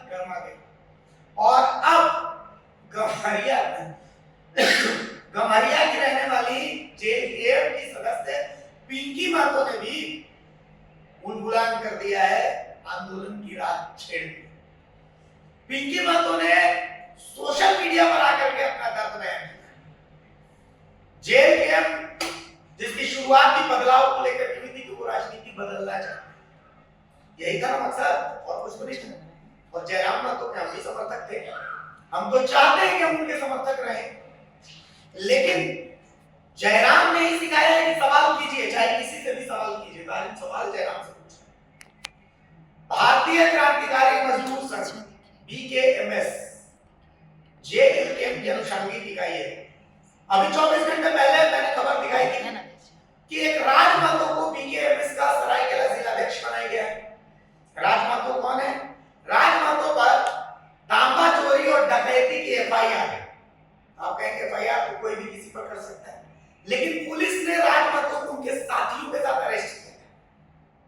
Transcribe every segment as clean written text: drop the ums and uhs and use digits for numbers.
गर्मा गई। और अब गम्हरिया की रहने वाली जेएम की सदस्य पिंकी महतो ने भी उलगुलान कर दिया है, आंदोलन की रात छेड़ दी। पिंकी महतो ने सोशल मीडिया पर आकर के अपना दर्द बयान किया। जेएम जिसकी शुरुआत भी बदलाव को लेकर की थी कि वो राजनीति बदलना चाहते, यही था मकसद और कुछ तो नहीं था। और जयराम महतो के हम भी समर्थक थे, हम तो चाहते हैं कि हम उनके समर्थक रहें, लेकिन जयराम ने ही सिखाया है कि सवाल कीजिए, चाहे किसी से भी सवाल कीजिए। सवाल जयराम से पूछे। भारतीय क्रांतिकारी मजदूर संघ BKMS JLKM की अनुषंगिक इकाई है। अभी 24 घंटे पहले मैंने खबर दिखाई थी कि एक राज महतो को BKMS का सरायकेला जिलाध्यक्ष बनाया गया है। राज महतो कौन है? राज महतो पर तांबा चोरी और डकैती की FIR है। आप कहेंगे FIR तो कोई भी किसी पर कर सकता है, लेकिन पुलिस ने राज महतो को उनके साथियों के साथ अरेस्ट किया।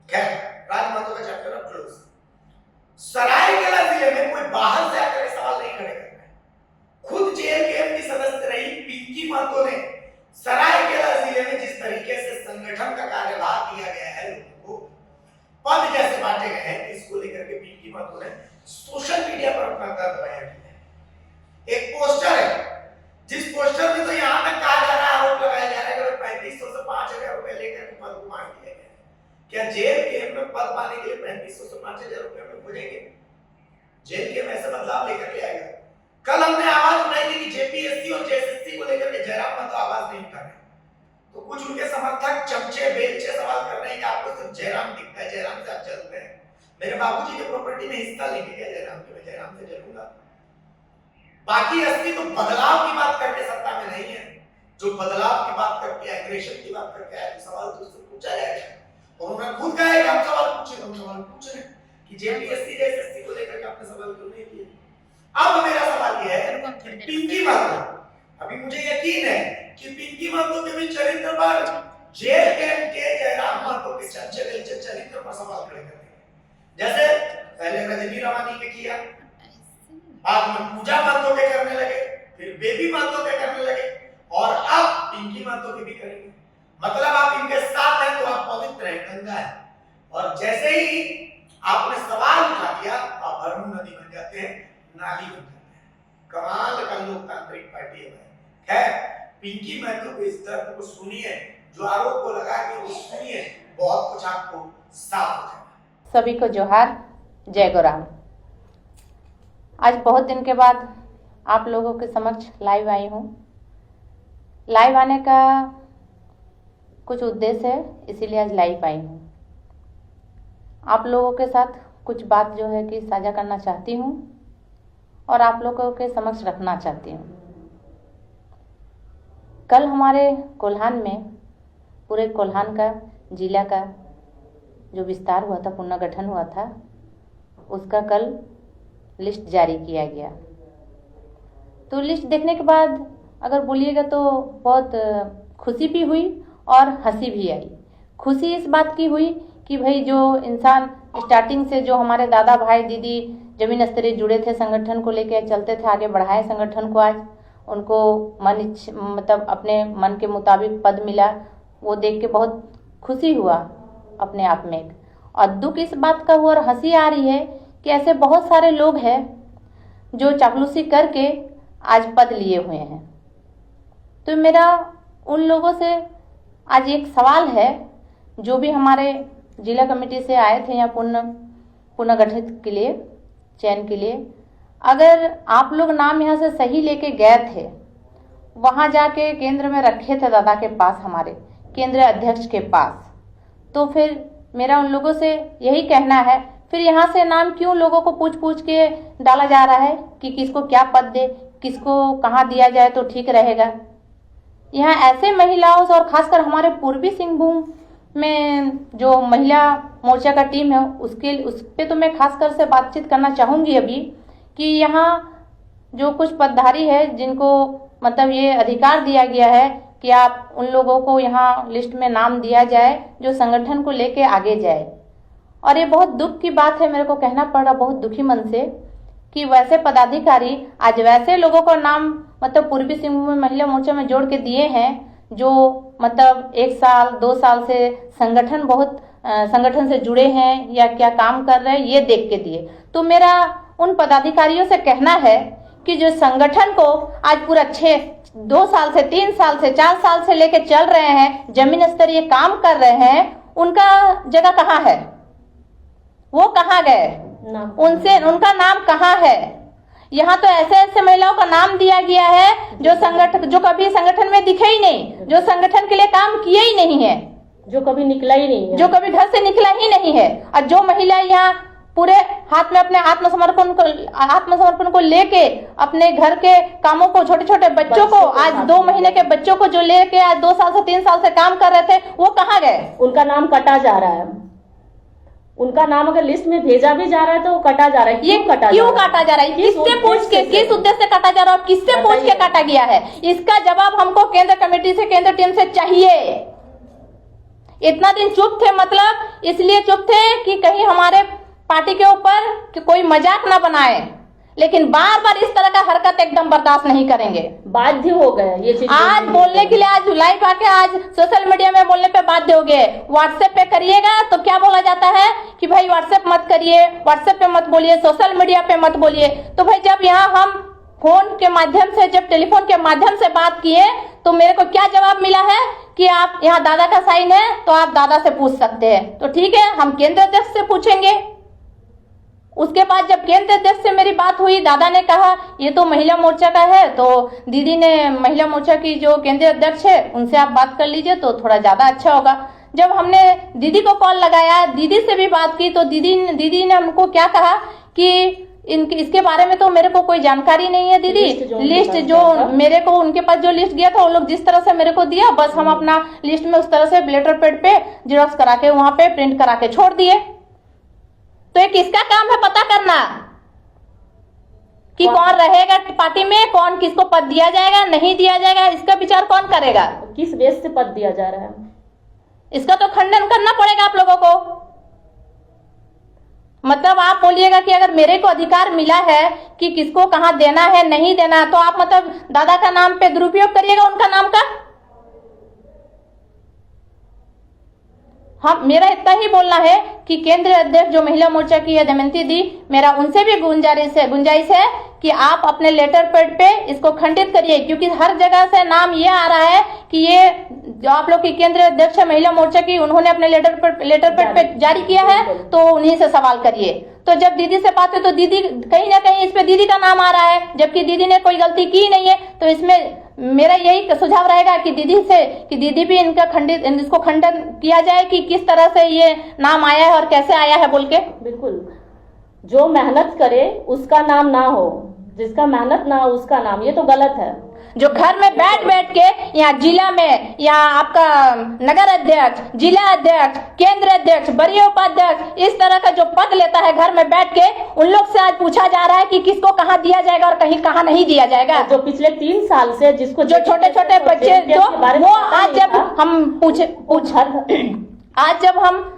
खैर, राज महतो का चैप्टर अब क्लोज। सरायकेला जिले में कोई बाहर से आकर सवाल नहीं खड़े करना है। खुद JLKM की सदस्य रही पिंकी महतो ने सरायकेला जिले में जिस तरीके से संगठन का कार्यभार दिया गया है, लोगों को पद जैसे बांटे गए हैं, इसको लेकर के पिंकी महतो ने सोशल मीडिया पर अपना दर्द बयान किया है। एक पोस्टर है, जिस पोस्टर में तो यहां तक कहा जा रहा है, आरोप लगाया जा रहा है कि 3500 से 5000 रुपए लेकर के पद को मांग लिया गया। क्या JLKM में पद पाने के लिए 3500 से 5000 रुपए में खोजेंगे? JLKM ऐसा बदलाव लेकर के आएगा। कल हमने आवाज उठाई थी कि JPSC और JSSC को लेकर के जयराम महतो आवाज नहीं उठा रहे, तो कुछ उनके समर्थक चमचे बेलचे सवाल कर रहे हैं कि आपको सिर्फ जयराम दिखता है, जयराम से आप चलते हैं। मेरे बाबूजी के प्रॉपर्टी में हिस्सा लेके गया जयराम के, मैं जयराम से चलूंगा। बाकी असली तो बदलाव की बात करके सत्ता में नहीं है। जो बदलाव की बात करके, एग्रेशन की बात करके आए, तो सवाल तो उससे पूछा जाएगा। और उन्होंने खुद कहा है कि हम सवाल पूछे, हम सवाल पूछ रहे हैं कि JPSC JSSC को लेकर के आपने सवाल क्यों नहीं किए। अब मेरा सवाल यह है कि पिंकी महतो, अभी मुझे यकीन है कि पिंकी महतो के भी चरित्र पर JLKM के जयराम महतो के चर्चे बेलचे चरित्र पर सवाल खड़े कर देंगे। जैसे पहले रजनी रवानी के किया, बाद में पूजा महतो के करने लगे, फिर बेबी महतो के करने लगे, और अब पिंकी महतो के भी करेंगे। मतलब आप इनके साथ हैं तो आप पवित्र हैं, गंगा है। और जैसे ही आपने सवाल उठा दिया, आप भरमू नदी बन जाते हैं, नाली बन जाते हैं। कमाल का लोकतांत्रिक पार्टी है। खैर, पिंकी महतो को इस दर्द को सुनिए, जो आरोप को लगा के वो सुनिए, बहुत कुछ आपको साफ हो जाएगा। सभी को जोहार, जय गौराम। आज बहुत दिन के बाद आप लोगों के समक्ष लाइव आई हूँ। लाइव आने का कुछ उद्देश्य है, इसीलिए आज लाइव आई हूँ। आप लोगों के साथ कुछ बात जो है कि साझा करना चाहती हूँ और आप लोगों के समक्ष रखना चाहती हूँ। कल हमारे कोल्हान में, पूरे कोल्हान का जिला का जो विस्तार हुआ था, पुनर्गठन हुआ था, उसका कल लिस्ट जारी किया गया। तो लिस्ट देखने के बाद अगर बोलिएगा तो बहुत खुशी भी हुई और हंसी भी आई। खुशी इस बात की हुई कि भाई जो इंसान स्टार्टिंग से, जो हमारे दादा भाई दीदी जमीन स्तरीय जुड़े थे, संगठन को लेके चलते थे, आगे बढ़ाए संगठन को, आज उनको मतलब अपने मन के मुताबिक पद मिला, वो देख के बहुत खुशी हुआ अपने आप में। और दुख इस बात का हुआ और हंसी आ रही है कि ऐसे बहुत सारे लोग हैं जो चापलूसी करके आज पद लिए हुए हैं। तो मेरा उन लोगों से आज एक सवाल है, जो भी हमारे जिला कमेटी से आए थे यहाँ पुनर्गठित के लिए, चयन के लिए, अगर आप लोग नाम यहाँ से सही लेके गए थे, वहाँ जाके केंद्र में रखे थे दादा के पास, हमारे केंद्रीय अध्यक्ष के पास, तो फिर मेरा उन लोगों से यही कहना है, फिर यहाँ से नाम क्यों लोगों को पूछ पूछ के डाला जा रहा है कि किसको क्या पद दे, किसको कहाँ दिया जाए तो ठीक रहेगा। यहाँ ऐसे महिलाओं से, और खासकर हमारे पूर्वी सिंहभूम में जो महिला मोर्चा का टीम है, उस पे तो मैं खासकर से बातचीत करना चाहूँगी अभी, कि यहाँ जो कुछ पदधारी है जिनको मतलब ये अधिकार दिया गया है कि आप उन लोगों को यहाँ लिस्ट में नाम दिया जाए जो संगठन को लेके आगे जाए। और ये बहुत दुख की बात है, मेरे को कहना पड़ रहा बहुत दुखी मन से, कि वैसे पदाधिकारी आज वैसे लोगों का नाम मतलब पूर्वी सिंहभूम महिला मोर्चा में जोड़ के दिए हैं जो मतलब 1 साल 2 साल से संगठन से जुड़े हैं या क्या काम कर रहे हैं ये देख के दिए। तो मेरा उन पदाधिकारियों से कहना है कि जो संगठन को आज पूरा 2 साल से 3 साल से 4 साल से लेके चल रहे हैं, जमीन स्तरीय काम कर रहे हैं, उनका जगह कहाँ है? वो कहाँ गए? उनका नाम कहाँ है? यहाँ तो ऐसे ऐसे महिलाओं का नाम दिया गया है जो कभी संगठन में दिखे ही नहीं, जो संगठन के लिए काम किए ही नहीं है, जो कभी निकला ही नहीं है, जो कभी घर से निकला ही नहीं है। और जो महिला यहाँ पूरे हाथ में अपने आत्मसमर्पण को लेके अपने घर के कामों को, छोटे छोटे बच्चों को, आज 2 महीने के बच्चों को जो लेके आज 2 साल से 3 साल से काम कर रहे थे, वो कहाँ गए? उनका नाम कटा जा रहा है। उनका नाम अगर लिस्ट में भेजा भी जा रहा है तो वो कटा जा रहा है। क्यों काटा जा रहा है? किससे पूछ के, किस उद्देश्य से काटा जा रहा है और किससे पूछ के काटा गया है? इसका जवाब हमको केंद्र कमेटी से, केंद्र टीम से चाहिए। इतना दिन चुप थे, मतलब इसलिए चुप थे कि कहीं हमारे पार्टी के ऊपर कि कोई मजाक ना बनाए, लेकिन बार बार इस तरह का हरकत एकदम बर्दाश्त नहीं करेंगे। बाध्य हो गए ये चीज आज बोलने के लिए, आज लाइव आके आज सोशल मीडिया में बोलने पे बाध्य हो गए। व्हाट्सएप पे करिएगा तो क्या बोला जाता है कि भाई व्हाट्सएप मत करिए, व्हाट्सएप पे मत बोलिए, सोशल मीडिया पे मत बोलिए। तो भाई जब यहाँ हम फोन के माध्यम से, जब टेलीफोन के माध्यम से बात किए तो मेरे को क्या जवाब मिला है कि आप यहाँ दादा का साइन है तो आप दादा से पूछ सकते हैं। तो ठीक है, हम केंद्र अध्यक्ष से पूछेंगे। उसके बाद जब केंद्र अध्यक्ष से मेरी बात हुई, दादा ने कहा ये तो महिला मोर्चा का है, तो दीदी ने महिला मोर्चा की जो केंद्रीय अध्यक्ष है उनसे आप बात कर लीजिए तो थोड़ा ज्यादा अच्छा होगा। जब हमने दीदी को कॉल लगाया, दीदी से भी बात की, तो दीदी ने हमको क्या कहा कि इसके बारे में तो मेरे को कोई जानकारी नहीं है दीदी। लिस्ट जो मेरे को उनके पास जो लिस्ट गया था, वो लोग जिस तरह से मेरे को दिया, बस हम अपना लिस्ट में उस तरह से लेटर पैड पे जेरॉक्स करा के वहां पे प्रिंट करा के छोड़ दिए। तो ये किसका काम है पता करना कि कौन रहेगा पार्टी में, कौन किसको पद दिया जाएगा, नहीं दिया जाएगा, इसका विचार कौन करेगा? किस बेस से पद दिया जा रहा है, इसका तो खंडन करना पड़ेगा आप लोगों को। मतलब आप बोलिएगा कि अगर मेरे को अधिकार मिला है कि किसको कहां देना है, नहीं देना, तो आप मतलब दादा का नाम पे दुरुपयोग करिएगा उनका नाम का। हम मेरा इतना ही बोलना है कि केंद्रीय अध्यक्ष जो महिला मोर्चा की है दमयंती दी, मेरा उनसे भी गुंजाइश है कि आप अपने लेटर पैड पे इसको खंडित करिए, क्योंकि हर जगह से नाम ये आ रहा है कि ये जो आप लोग की केंद्रीय अध्यक्ष है महिला मोर्चा की, उन्होंने अपने लेटर पैड पे जारी किया है, तो उन्हीं से सवाल करिए। तो जब दीदी से बात हुई तो दीदी कहीं ना कहीं इस पे दीदी का नाम आ रहा है, जबकि दीदी ने कोई गलती की नहीं है। तो इसमें मेरा यही सुझाव रहेगा कि दीदी भी इसको खंडन किया जाए कि किस तरह से ये नाम आया है और कैसे आया है बोल के। बिल्कुल, जो मेहनत करे उसका नाम ना हो, जिसका मेहनत ना हो उसका नाम, ये तो गलत है। जो घर में बैठ के यहाँ जिला में या आपका नगर अध्यक्ष, जिला अध्यक्ष, केंद्र अध्यक्ष, वरीय उपाध्यक्ष, इस तरह का जो पद लेता है घर में बैठ के, उन लोग से आज पूछा जा रहा है कि किसको कहाँ दिया जाएगा और कहीं कहाँ नहीं दिया जाएगा। जो पिछले 3 साल से जिसको जो छोटे छोटे बच्चे वो आज जब हम आज जब हम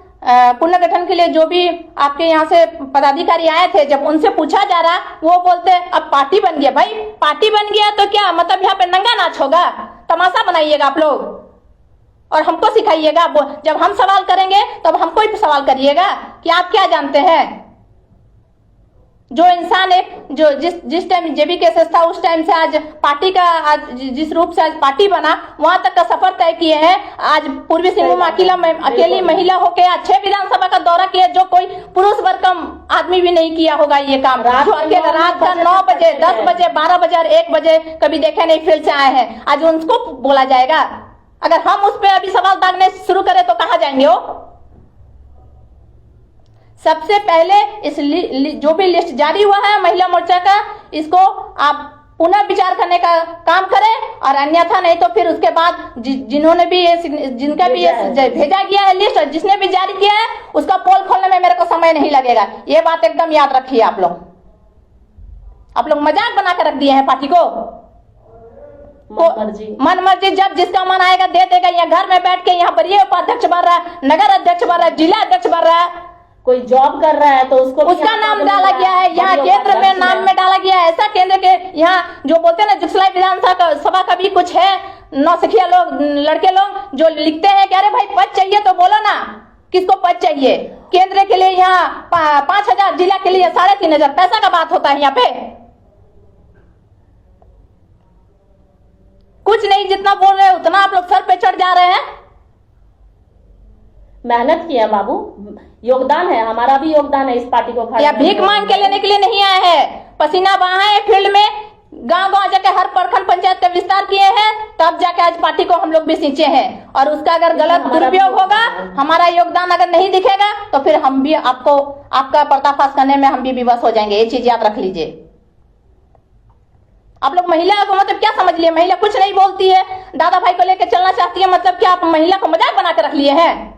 पुनर्गठन के लिए जो भी आपके यहाँ से पदाधिकारी आए थे, जब उनसे पूछा जा रहा, वो बोलते अब पार्टी बन गया। भाई पार्टी बन गया तो क्या मतलब यहाँ पे नंगा नाच होगा, तमाशा बनाइएगा आप लोग और हमको सिखाइएगा। जब हम सवाल करेंगे तब हमको ही सवाल करिएगा कि आप क्या जानते हैं। जो इंसान जो जिस टाइम JBKSS था उस टाइम से आज पार्टी का, आज जिस रूप से आज पार्टी बना, वहां तक का सफर तय किए हैं। आज पूर्वी सिंहभूम अकेली महिला होके आज 6 विधानसभा का दौरा किया, जो कोई पुरुष वर्ग का आदमी भी नहीं किया होगा ये काम। जो अकेले रात का 9 बजे, 10 बजे, 12 बजे और 1 बजे कभी देखे नहीं फील्ड से आए हैं, आज उनको बोला जाएगा। अगर हम उस पर अभी सवाल दागने शुरू करें तो कहाँ जाएंगे वो। सबसे पहले इस जो भी लिस्ट जारी हुआ है महिला मोर्चा का, इसको आप पुनः विचार करने का काम करें, और अन्यथा नहीं तो फिर उसके बाद जिन्होंने भी जिनका भी भेजा गया है लिस्ट और जिसने भी जारी किया है उसका पोल खोलने में मेरे को समय नहीं लगेगा। ये बात एकदम याद रखिए आप लोग मजाक बना कर रख दिए हैं पार्टी को। मन मर्जी जब जिसका मन आएगा दे देगा। यहाँ घर में बैठ के यहाँ वरीय उपाध्यक्ष बन रहा है, नगर अध्यक्ष बन रहा है, जिला अध्यक्ष बन रहा है, कोई जॉब कर रहा है तो उसका नाम डाला गया है। यहाँ केंद्र में नाम में जो बोलते हैं ना जुगसलाई विधानसभा का भी कुछ है, नौसिखिया लोग, लड़के लोग जो लिखते हैं कि अरे भाई पद चाहिए तो बोलो ना, किसको पद चाहिए? केंद्र के लिए यहाँ 5,000, जिला के लिए 3,500, पैसा का बात होता है यहाँ पे? कुछ नहीं, जितना बोल रहे हैं उतना आप लोग सर पे चढ़ जा रहे हैं। मेहनत किया बाबू, योगदान है, हमारा भी योगदान है इस पार्टी को खड़ा या भीख मांग के लेने के लिए नहीं आए हैं, पसीना बहाए फील्ड में, गांव गांव जाके हर प्रखंड पंचायत का विस्तार किए हैं, तब जाके आज पार्टी को हम लोग भी सींचे हैं। और उसका अगर गलत दुरुपयोग होगा, हमारा योगदान अगर नहीं दिखेगा, तो फिर हम भी आपका पर्दाफाश करने में हम भी विवश हो जाएंगे। ये चीज याद रख लीजिए। आप लोग महिला को मतलब क्या समझ लिए? महिला कुछ नहीं बोलती है, दादा भाई को लेकर चलना चाहती है, मतलब क्या आप महिला को मजाक बना के रख लिए हैं?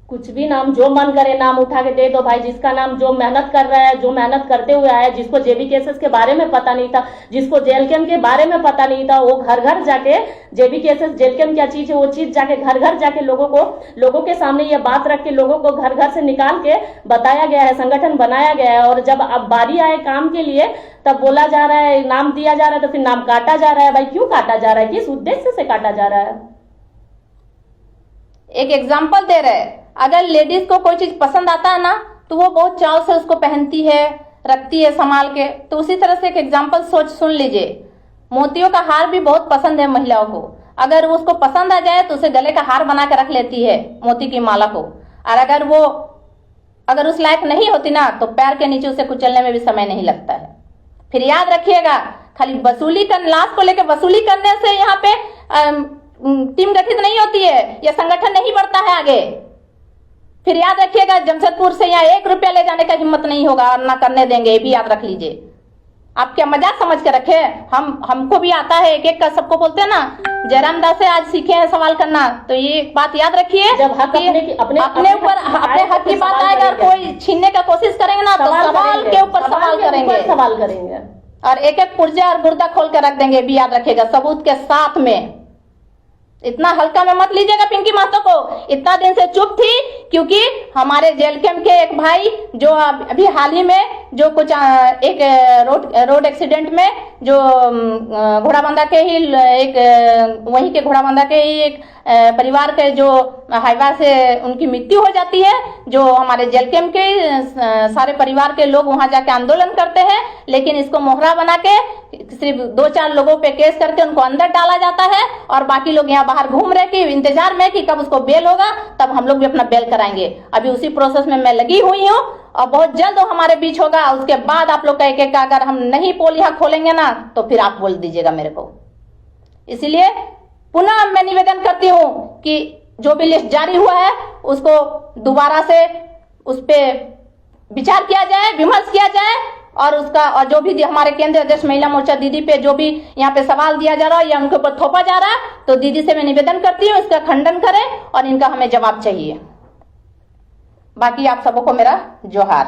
कुछ भी नाम जो मन करे नाम उठा के दे दो भाई, जिसका नाम जो मेहनत कर रहा है, जो मेहनत करते हुए आया, जिसको जेबी केसेस के बारे में पता नहीं था, जिसको जेल कैम्प के बारे में पता नहीं था, वो घर घर जाके जेबी केसेस, जेल कैम्प क्या चीज है, वो चीज जाके घर घर जाके लोगों के सामने ये बात रख के लोगों को घर घर से निकाल के बताया गया है, संगठन बनाया गया है। और जब अब बारी आए काम के लिए, तब बोला जा रहा है, नाम दिया जा रहा है, तो फिर नाम काटा जा रहा है। भाई क्यों काटा जा रहा है, किस उद्देश्य से काटा जा रहा है? एक एग्जाम्पल दे रहे, अगर लेडीज को कोई चीज पसंद आता है ना, तो वो बहुत चाव से उसको पहनती है, रखती है संभाल के। तो उसी तरह से एक एग्जाम्पल सुन लीजिए। मोतियों का हार भी बहुत पसंद है महिलाओं को, अगर उसको पसंद आ जाए तो उसे गले का हार बना के रख लेती है, मोती की माला को। और अगर उस लायक नहीं होती ना, तो पैर के नीचे उसे कुचलने में भी समय नहीं लगता है। फिर याद रखिएगा, खाली वसूली कर, लाश को लेकर वसूली करने से यहाँ पे टीम गठित नहीं होती है, यह संगठन नहीं बढ़ता है आगे। फिर याद रखिएगा, जमशेदपुर से यहाँ 1 रुपया ले जाने का हिम्मत नहीं होगा और ना करने देंगे, ये भी याद रख लीजिए। आप क्या मजाक समझ के रखे? हमको भी आता है, एक एक का सबको बोलते हैं ना, जयराम दास से आज सीखे हैं सवाल करना। तो ये एक बात याद रखिए, जब हक अपने ऊपर अपने हक की बात आएगा और कोई छीनने का कोशिश करेंगे ना, तो सवाल के ऊपर सवाल करेंगे और एक एक पुर्जा और गुर्दा खोल कर रख देंगे, भी याद रखिएगा, सबूत के साथ में। इतना हल्का में मत लीजिएगा पिंकी महतो को। इतना दिन से चुप थी क्योंकि हमारे जेल कैंप के एक भाई जो अभी हाल ही में जो कुछ एक रोड एक्सीडेंट में जो घोड़ाबंदा के ही वहीं के घोड़ाबंदा के ही एक परिवार के जो हाईवा से उनकी मृत्यु हो जाती है, जो हमारे जेल कैंप के सारे परिवार के लोग वहां जाके आंदोलन करते हैं, लेकिन इसको मोहरा बना के सिर्फ 2-4 लोगों पे केस करके उनको अंदर डाला जाता है और बाकी लोग यहाँ बाहर घूम रहे कि इंतजार में कि कब उसको बेल होगा, तब हम लोग भी अपना बेल कराएंगे। अभी उसी प्रोसेस में मैं लगी हुई हूँ और बहुत जल्द वो हमारे बीच होगा। उसके बाद आप लोग का एक एक अगर हम नहीं पोल यहाँ खोलेंगे ना, तो फिर आप बोल दीजिएगा मेरे को। इसीलिए पुनः मैं निवेदन करती हूँ कि जो भी लिस्ट जारी हुआ है उसको दोबारा से उस पर विचार किया जाए, विमर्श किया जाए और जो भी हमारे केंद्रीय अध्यक्ष महिला मोर्चा दीदी पे जो भी यहाँ पे सवाल दिया जा रहा है या उनके ऊपर थोपा जा रहा है, तो दीदी से मैं निवेदन करती हूँ इसका खंडन करें और इनका हमें जवाब चाहिए। बाकी आप सबको मेरा जोहार।